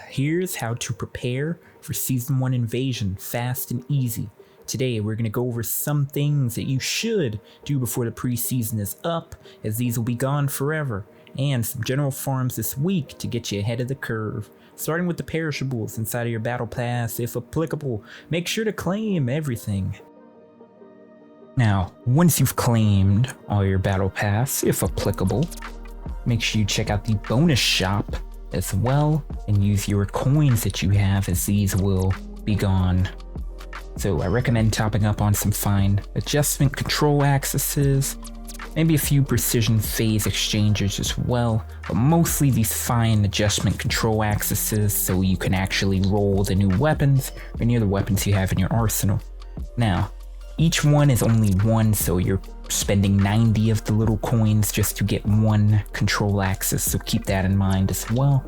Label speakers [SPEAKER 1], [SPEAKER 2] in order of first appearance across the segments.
[SPEAKER 1] Here's how to prepare for Season 1 invasion fast and easy. Today we're going to go over some things that you should do before the preseason is up, as these will be gone forever, and some general farms this week to get you ahead of the curve. Starting with the perishables inside of your battle pass, if applicable, make sure to claim everything. Now, once you've claimed all your battle pass, if applicable, make sure you check out the bonus shop as well and use your coins that you have, as these will be gone. So I recommend topping up on some fine adjustment control accesses, maybe a few precision phase exchangers as well, but mostly these fine adjustment control accesses so you can actually roll the new weapons or any other weapons you have in your arsenal. Now, each one is only one, so you're spending 90 of the little coins just to get one control axis, so keep that in mind as well.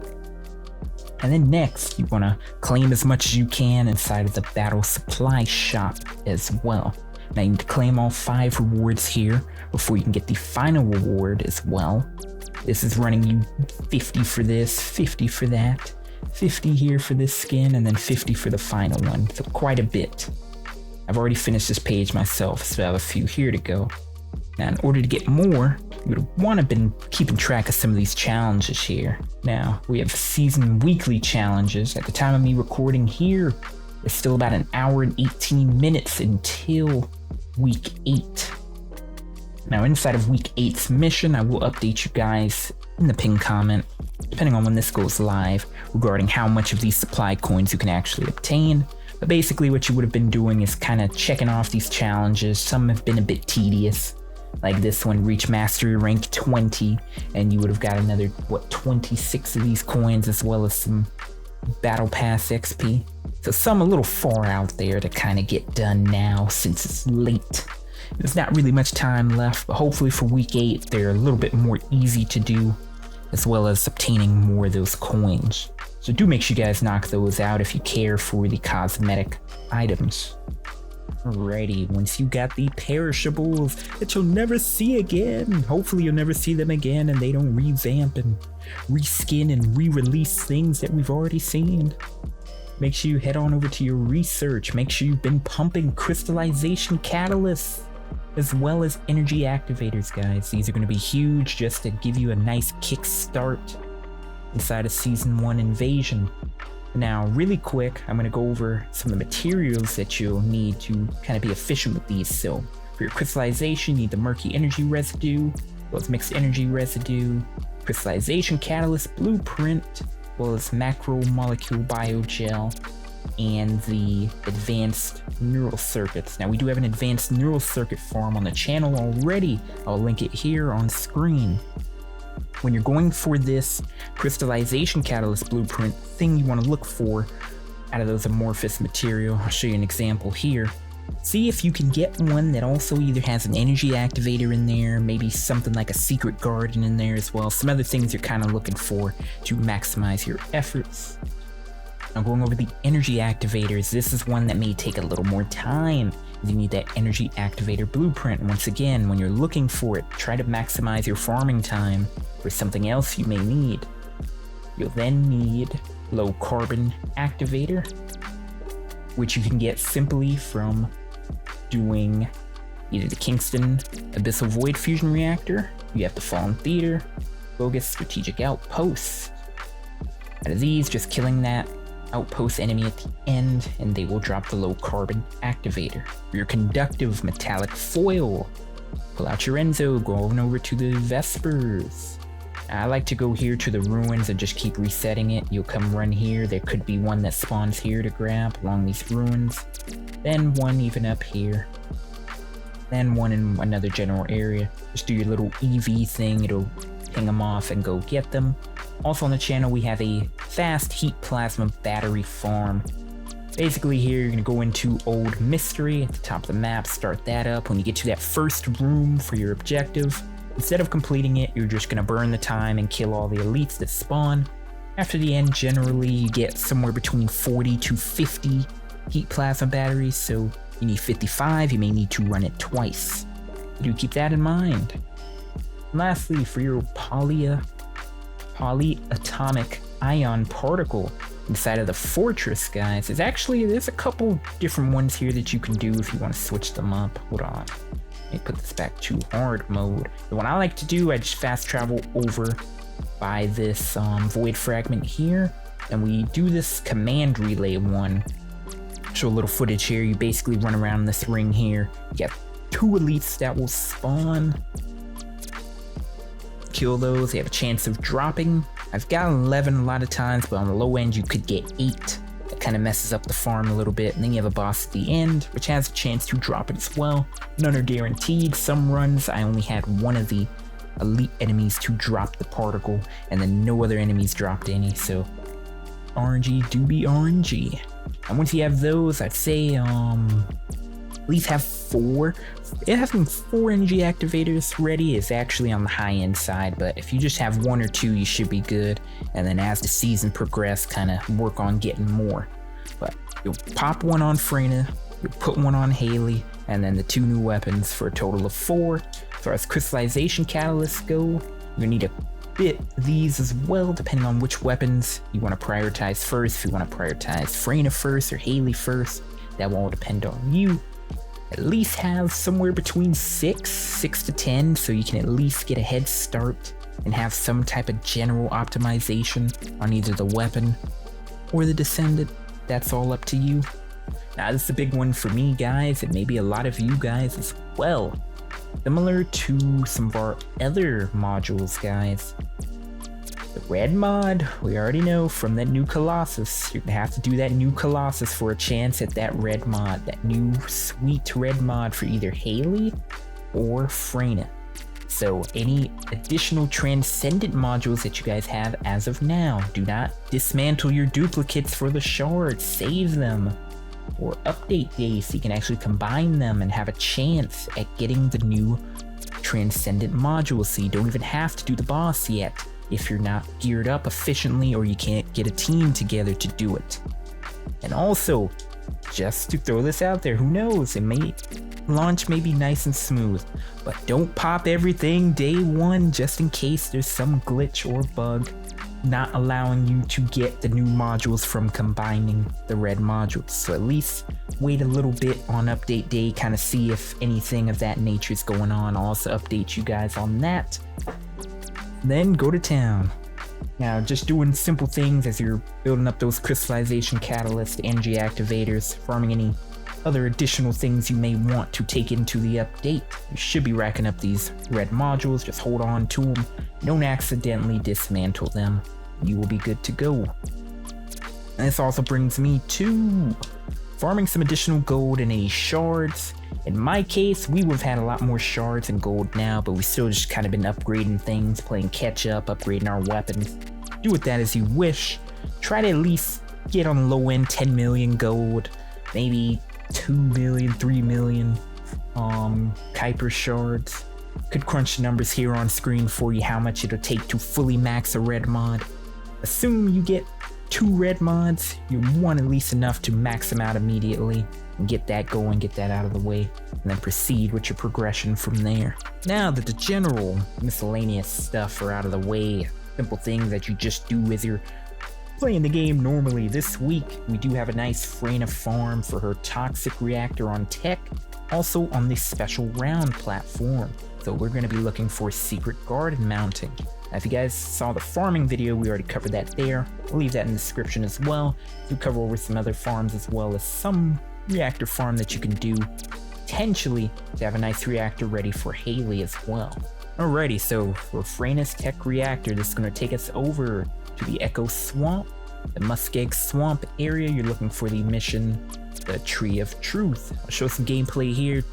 [SPEAKER 1] And then next, you want to claim as much as you can inside of the battle supply shop as well. Now you need to claim all 5 rewards here before you can get the final reward as well. This is running you 50 for this, 50 for that, 50 here for this skin, and then 50 for the final one, so quite a bit. I've already finished this page myself, so I have a few here to go. Now, in order to get more, you would want to have been keeping track of some of these challenges here. Now, we have season weekly challenges. At the time of me recording here, it's still about an hour and 18 minutes until week 8. Now, inside of week 8's mission, I will update you guys in the pinned comment, depending on when this goes live, regarding how much of these supply coins you can actually obtain. But basically what you would have been doing is kind of checking off these challenges. Some have been a bit tedious, like this one, reach mastery rank 20, and you would have got another, 26 of these coins, as well as some battle pass XP. So some a little far out there to kind of get done now since it's late. There's not really much time left, but hopefully for week 8 they're a little bit more easy to do, as well as obtaining more of those coins. So do make sure you guys knock those out if you care for the cosmetic items. Alrighty, once you got the perishables that you'll never see again, hopefully you'll never see them again and they don't revamp and reskin and re-release things that we've already seen. Make sure you head on over to your research. Make sure you've been pumping crystallization catalysts as well as energy activators, guys. These are going to be huge just to give you a nice kickstart inside of Season 1 invasion. Now, really quick, I'm going to go over some of the materials that you'll need to kind of be efficient with these. So, for your crystallization, you need the murky energy residue, as well as mixed energy residue, crystallization catalyst blueprint, as well as macro molecule biogel, and the advanced neural circuits. Now, we do have an advanced neural circuit farm on the channel already. I'll link it here on screen. When you're going for this crystallization catalyst blueprint, thing you want to look for out of those amorphous material, I'll show you an example here. See if you can get one that also either has an energy activator in there, maybe something like a secret garden in there as well, some other things you're kind of looking for to maximize your efforts. Now, going over the energy activators, this is one that may take a little more time. You need that energy activator blueprint. Once again, when you're looking for it, try to maximize your farming time for something else you may need. You'll then need low carbon activator, which you can get simply from doing either the Kingston Abyssal Void Fusion Reactor, you have the Fallen Theater, Bogus Strategic Outposts. Out of these, just killing that outpost enemy at the end, and they will drop the low carbon activator. For your conductive metallic foil, pull out your Enzo, go on over to the Vespers. I like to go here to the ruins and just keep resetting it. You'll come run here, there could be one that spawns here to grab along these ruins, then one even up here, then one in another general area. Just do your little EV thing, it'll ping them off and go get them. Also on the channel, we have a fast heat plasma battery farm. Basically here, you're going to go into Old Mystery at the top of the map, start that up. When you get to that first room for your objective, instead of completing it, you're just going to burn the time and kill all the elites that spawn. After the end, generally, you get somewhere between 40 to 50 heat plasma batteries, so you need 55, you may need to run it twice. Do keep that in mind. And lastly, for your polyatomic ion particle inside of the fortress, guys. There's a couple different ones here that you can do if you want to switch them up. Hold on. Let me put this back to hard mode. The one I like to do, I just fast travel over by this void fragment here, and we do this command relay one. Show a little footage here. You basically run around this ring here. You get 2 elites that will spawn. Kill those. They have a chance of dropping. I've got 11 a lot of times, but on the low end you could get 8. That kind of messes up the farm a little bit. And then you have a boss at the end, which has a chance to drop it as well. None are guaranteed. Some runs I only had one of the elite enemies to drop the particle, and then no other enemies dropped any. So RNG do be RNG. And once you have those, I'd say at least have 4. Having 4 energy activators ready is actually on the high end side, but if you just have 1 or 2, you should be good. And then as the season progresses, kind of work on getting more. But you'll pop 1 on Freyna, you'll put 1 on Haley, and then the 2 new weapons for a total of 4. As far as crystallization catalysts go, you're gonna need a bit of these as well, depending on which weapons you want to prioritize first. If you want to prioritize Freyna first or Haley first, that will all depend on you. At least have somewhere between 6 to 10, so you can at least get a head start and have some type of general optimization on either the weapon or the Descendant. That's all up to you. Now, this is a big one for me, guys, and maybe a lot of you guys as well. Similar to some of our other modules, guys. The red mod, we already know from that new Colossus. You're gonna have to do that new Colossus for a chance at that red mod, that new sweet red mod for either Haley or Freyna. So any additional Trancendant modules that you guys have as of now, do not dismantle your duplicates for the shards, save them. Or update days so you can actually combine them and have a chance at getting the new Trancendant modules, so you don't even have to do the boss yet if you're not geared up efficiently or you can't get a team together to do it. And also, just to throw this out there, who knows, it may launch may be nice and smooth, but don't pop everything day 1 just in case there's some glitch or bug not allowing you to get the new modules from combining the red modules. So at least wait a little bit on update day, kind of see if anything of that nature is going on. I'll also update you guys on that. Then go to town. Now, just doing simple things as you're building up those crystallization catalysts, energy activators, farming any other additional things you may want to take into the update. You should be racking up these red modules. Just hold on to them. Don't accidentally dismantle them. You will be good to go. And this also brings me to farming some additional gold and any shards. In my case, we would have had a lot more shards and gold now, but we still just kind of been upgrading things, playing catch up, upgrading our weapons. Do with that as you wish. Try to at least get on the low end 10 million gold, maybe 2 million, 3 million Kuiper shards. Could crunch the numbers here on screen for you how much it'll take to fully max a red mod. Assume you get 2 red mods, you want at least enough to max them out immediately and get that going, get that out of the way, and then proceed with your progression from there. Now that the general miscellaneous stuff are out of the way, simple things that you just do as you're playing the game normally, this week we do have a nice Freyna farm for her toxic reactor on tech, also on this special round platform. So we're going to be looking for secret garden mounting. Now, if you guys saw the farming video, we already covered that there. I'll leave that in the description as well. We cover over some other farms as well as some reactor farm that you can do potentially to have a nice reactor ready for Haley as well. Alrighty, so for Freyna's tech reactor, this is going to take us over to the Echo Swamp, the Muskeg Swamp area. You're looking for the mission, the Tree of Truth. I'll show some gameplay here.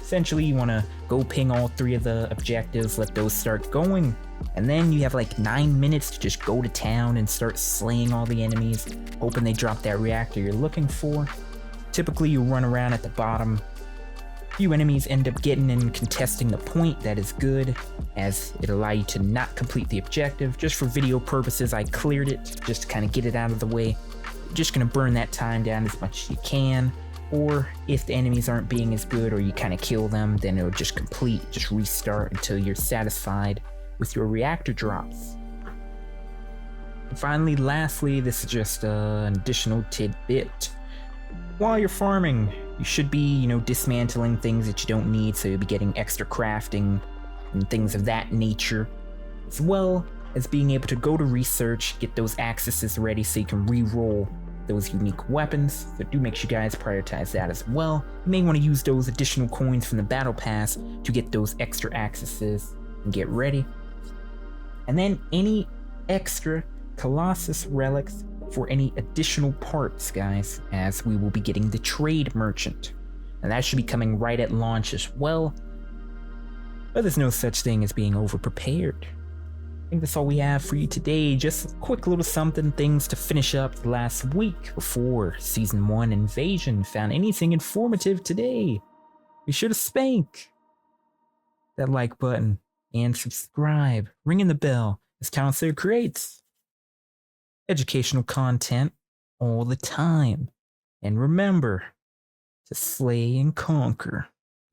[SPEAKER 1] Essentially, you want to go ping all 3 of the objectives, let those start going, and then you have like 9 minutes to just go to town and start slaying all the enemies, hoping they drop that reactor you're looking for. Typically, you run around at the bottom. Few enemies end up getting and contesting the point. That is good, as it allows you to not complete the objective. Just for video purposes, I cleared it just to kind of get it out of the way. You're just going to burn that time down as much as you can. Or if the enemies aren't being as good or you kind of kill them, then it'll just restart until you're satisfied with your reactor drops. And finally, lastly, this is just an additional tidbit. While you're farming, you should be, dismantling things that you don't need, so you'll be getting extra crafting and things of that nature, as well as being able to go to research, get those accesses ready so you can re-roll those unique weapons. So do make sure you guys prioritize that as well. You may want to use those additional coins from the battle pass to get those extra accesses and get ready. And then any extra Colossus relics for any additional parts, guys, as we will be getting the trade merchant. And that should be coming right at launch as well. But there's no such thing as being over-prepared. I think that's all we have for you today. Just a quick little something, things to finish up the last week before Season 1 Invasion. Found anything informative today? Be sure to spank that like button and subscribe. Ringing the bell as Ty1slayer creates educational content all the time. And remember to slay and conquer.